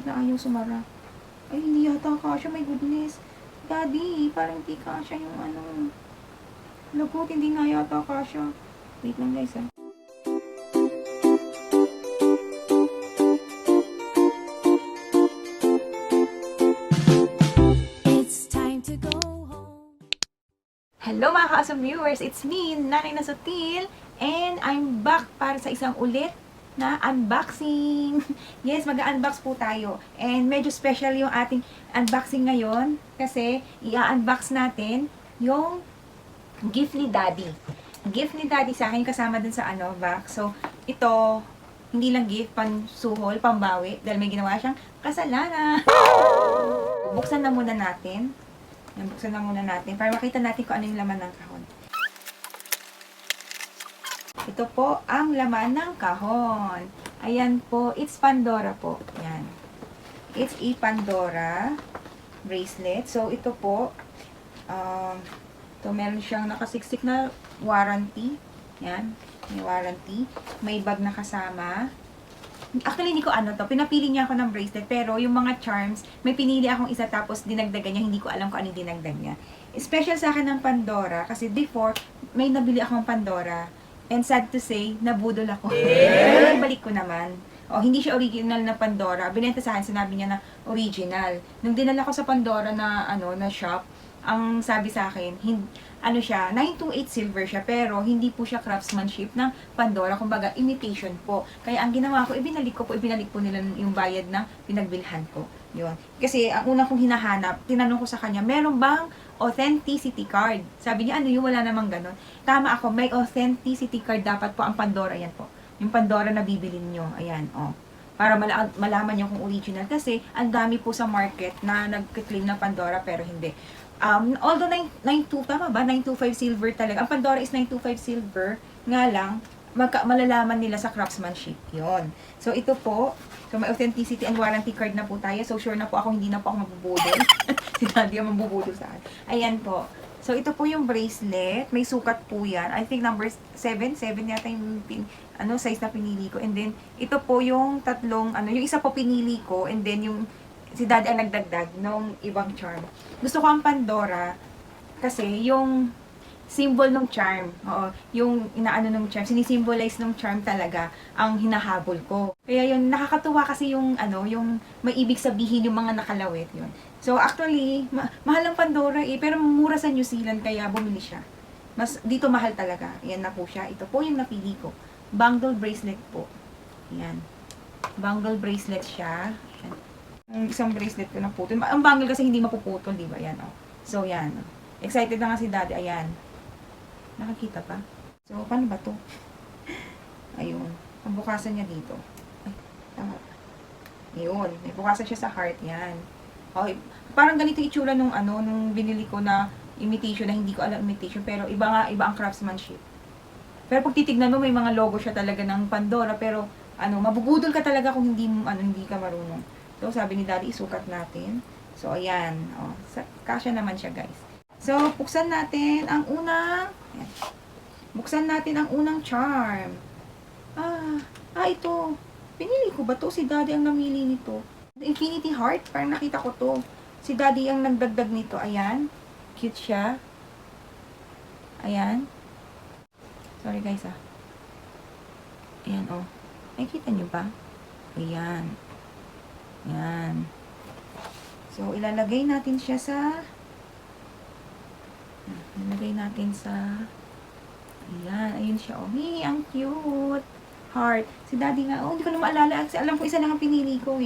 na ayaw sumara. Ay, hindi yata kasha. My goodness. Daddy, parang hindi kasha yung ano. Lagot, hindi nga yata kasha. Wait lang guys ah. Hello mga ka-awesome viewers! It's me, Nanay Nasutil, and I'm back para sa isang ulit na unboxing. Yes, mag-unbox po tayo. And medyo special yung ating unboxing ngayon kasi i-unbox natin yung gift ni Daddy. Gift ni Daddy sa akin kasama dun sa box. So, ito, hindi lang gift, pansuhol, pambawi, dahil may ginawa siyang kasalanan. Buksan na muna natin. Buksan na muna natin para makita natin kung ano yung laman ng kahon. Ito po ang laman ng kahon. Ayan po, it's Pandora po. Yan. It's a Pandora bracelet. So, ito po, ito meron siyang nakasiksik na warranty. Yan, may warranty. May bag na kasama. Actually, hindi ko pinapili niya ako ng bracelet, pero yung mga charms, may pinili akong isa tapos dinagdagan niya, hindi ko alam kung ano yung dinagdag niya. Special sa akin ng Pandora, kasi before, may nabili akong Pandora, and sad to say, nabudol ako. Pero ibalik ko naman. Hindi siya original na Pandora. Binenta sa akin, sinabi niya na original. Nung dinala ko sa Pandora na, na shop, ang sabi sa akin, siya, 928 silver siya, pero hindi po siya craftsmanship ng Pandora, kumbaga imitation po. Kaya ang ginawa ko, ibinalik po nila yung bayad ng pinagbilhan ko. Yun. Kasi ang unang kong hinahanap, tinanong ko sa kanya, meron bang authenticity card? Sabi niya, wala namang ganon. Tama ako, may authenticity card dapat po ang Pandora, yan po. Yung Pandora na bibilin nyo, ayan, para malaman nyo kung original. Kasi, ang dami po sa market na nag-claim na Pandora, pero hindi. Although 92, tama ba? 925 silver talaga. Ang Pandora is 925 silver. Nga lang, malalaman nila sa craftsmanship. Yon. So, ito po. So, may authenticity and warranty card na po tayo. So, sure na po ako, hindi na po ako mabubudol. Si Daddy ang mabubudol sa akin. Ayan po. So, ito po yung bracelet. May sukat po yan. I think number 7. 7 yata yung size na pinili ko. And then, ito po yung tatlong, yung isa po pinili ko. And then, yung si Daddy ang nagdagdag ng ibang charm. Gusto ko ang Pandora kasi yung symbol ng charm, yung inaano ng charm, sinisimbolize ng charm talaga ang hinahabol ko. Kaya yun, nakakatuwa kasi yung yung may ibig sabihin yung mga nakalawit yun. So actually, mahal ang Pandora pero mura sa New Zealand kaya bumili siya. Mas dito mahal talaga. Yan na po siya. Ito po yung napili ko. Bangle bracelet po. Yan. Bangle bracelet siya. Yan. Yung isang bracelet ko na putol. Ang bangle kasi hindi mapuputol, di ba? Yan, So, yan. Excited na nga si Daddy. Ayan. Nakakita pa? So, paano ba to? Ayun. Ang bukasan niya dito. Ay, tama. Ayun. May bukasan siya sa heart. Yan. Okay. Parang ganito itsura nung nung binili ko na imitation na hindi ko alam imitation. Pero iba ang craftsmanship. Pero pag titignan mo, may mga logo siya talaga ng Pandora. Pero, mabubudol ka talaga kung hindi ka marunong. So, sabi ni Daddy, isukat natin. So, ayan. Kasya naman siya, guys. So, buksan natin ang unang, ayan. Buksan natin ang unang charm. Ito. Pinili ko ba to? Si Daddy ang namili nito. Infinity Heart. Parang nakita ko to. Si Daddy ang nagdagdag nito. Ayan. Cute siya. Ayan. Sorry, guys, Ayan, nakikita nyo ba? Ayan. Yan. So, ilalagay natin siya sa ayan, ayun siya. Ang cute. Heart. Si Daddy nga, hindi ko na maalala. Kasi alam ko isa lang ang pinili ko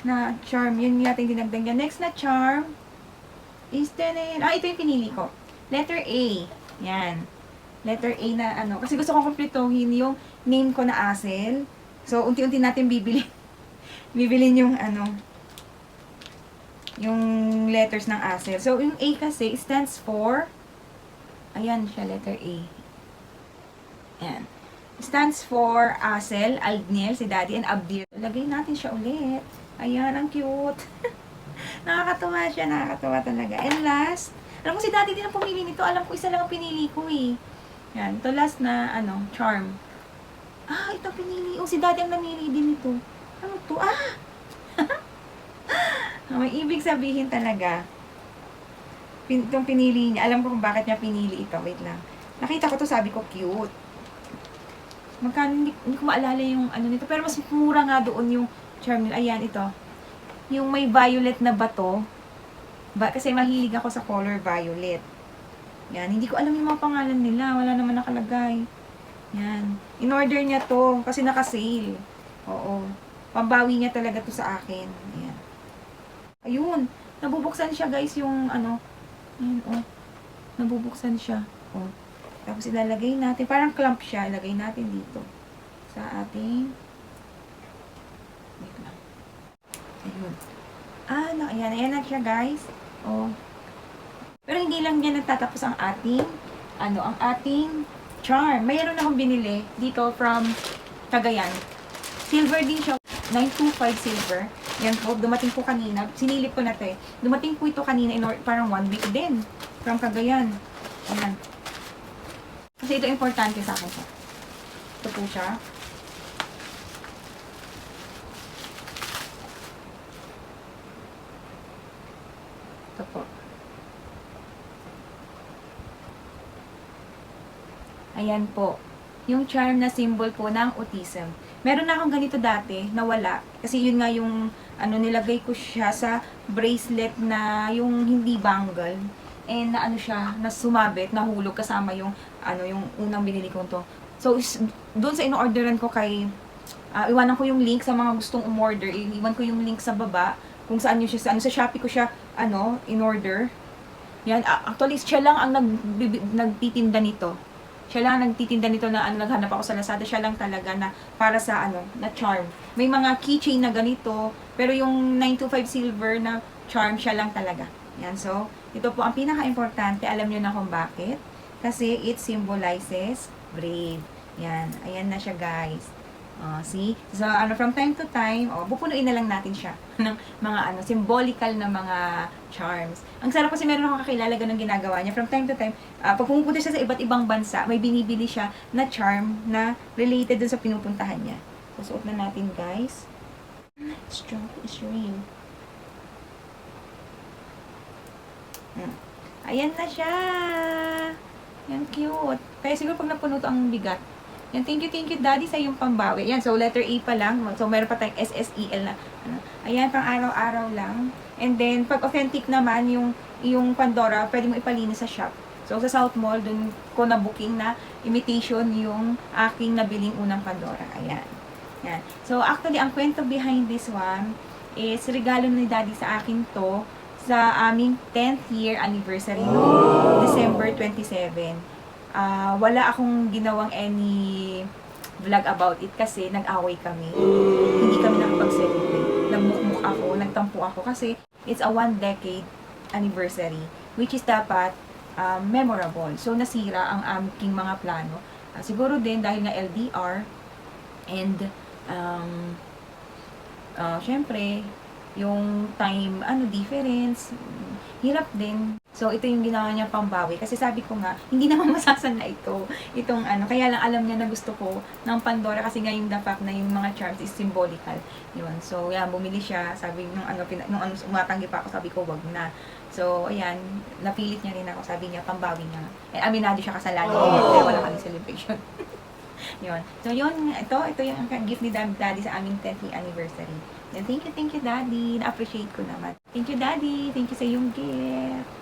na charm. Yun yata yung dinagdag niya. Next na charm is ito yung pinili ko. Letter A. Yan. Letter A na Kasi gusto kong kumpletohin yung name ko na Asel. So, unti-unti natin bibilin yung yung letters ng Asel. So, yung A kasi stands for, ayan siya, letter A. Ayan. Stands for Asel, Aldniel, si Daddy, and Abdil. Lagay natin siya ulit. Ayan, ang cute. Nakakatuwa siya, nakakatuwa talaga. And last, alam ko si Daddy din ang pumili nito. Alam ko isa lang ang pinili ko Yan, ito last na, charm. Ito pinili. Si Daddy ang namili din nito. Ano to? May ibig sabihin talaga. Itong pinili niya. Alam ko kung bakit niya pinili ito. Wait lang. Nakita ko to, sabi ko, cute. Magkano, hindi ko maalala yung ano nito. Pero mas mura nga doon yung charm nila. Ayan, ito. Yung may violet na bato. Kasi mahilig ako sa color violet. Yan. Hindi ko alam yung mga pangalan nila. Wala naman nakalagay. Yan. In-order niya to kasi naka-sale. Oo. Pambawi niya talaga to sa akin. Ayan. Ayun. Nabubuksan siya, guys, yung ano. Ayan, oh. Nabubuksan siya. Oh. Tapos ilalagay natin. Parang clamp siya. Ilagay natin dito. Sa ating. Wait lang. Ayun. Ayan. Ayan na siya, guys. Oh. Pero hindi lang yan nagtatapos ang ating, ang ating charm. Mayroon akong binili dito from Cagayan. Silver din siya. 925 silver. Yan po, dumating po kanina. Sinilip ko na to eh. Dumating po ito kanina parang 1 week din. From Cagayan. Ayan. Kasi ito importante sa akin siya. Ito po siya. Ito po. Ayan po. Yung charm na symbol po ng autism. Meron na akong ganito dati, nawala. Kasi yun nga yung, nilagay ko siya sa bracelet na yung hindi bangle. And na siya, na sumabit, nahulog kasama yung, yung unang binili ko to. So, doon sa in-orderan ko kay, iwanan ko yung link sa mga gustong umorder. Iwan ko yung link sa baba, kung saan nyo siya, sa Shopee ko siya, in-order. Yan, actually, siya lang ang nagtitinda nito. Siya lang nagtitinda nito na naghanap ako sa Lazada. Siya lang talaga na para sa na charm. May mga keychain na ganito, pero yung 925 silver na charm, siya lang talaga. Yan, so, ito po ang pinaka-importante. Alam niyo na kung bakit. Kasi it symbolizes brave. Yan, ayan na siya, guys. See? So, from time to time, pupunuin na lang natin siya ng mga symbolical na mga charms. Ang sarap kasi meron akong kakilala ganun ginagawa niya. From time to time, pag pumupunta siya sa iba't ibang bansa, may binibili siya na charm na related dun sa pinupuntahan niya. Susuot na natin, guys. Strong is real. Ayan na siya. Yan, cute. Kaya siguro pag napuno to ang bigat. Yan, thank you, Daddy, sa yung pambawi. Yan, so letter A pa lang. So, meron pa tayong SSEL na. Ayan, pang araw-araw lang. And then, pag authentic naman, yung Pandora, pwede mo ipalinis sa shop. So, sa South Mall, dun ko na booking na imitation yung aking nabiling unang Pandora. Ayan. Yan. So, actually, ang kwento behind this one is regalo ni Daddy sa akin to sa aming 10th year anniversary no December 27. Wala akong ginawang any vlog about it kasi nag-away kami. Hindi kami nakapag-celebrate. Nagmukmuk ako, nagtampo ako kasi it's a 1 decade anniversary which is dapat memorable. So, nasira ang aking mga plano. Siguro din dahil nga LDR and syempre, yung time, difference, hirap din. So, ito yung ginawa niya pambawi. Kasi sabi ko nga, hindi naman masasana ito. Itong kaya lang alam niya na gusto ko ng Pandora kasi nga yung the fact na yung mga charms is symbolical. Yun. So, yan, bumili siya. Sabi, nung umatanggi pa ako, sabi ko, wag na. So, ayan, napilit niya rin ako. Sabi niya, pambawi niya. Eh, aminado siya kasalanan. Kaya wala kami celebration. Yun. So, yun, ito yung gift ni Daddy sa aming 10th anniversary. Yan, thank you, Daddy. Na-appreciate ko naman. Thank you, Daddy. Thank you sa iyong gift.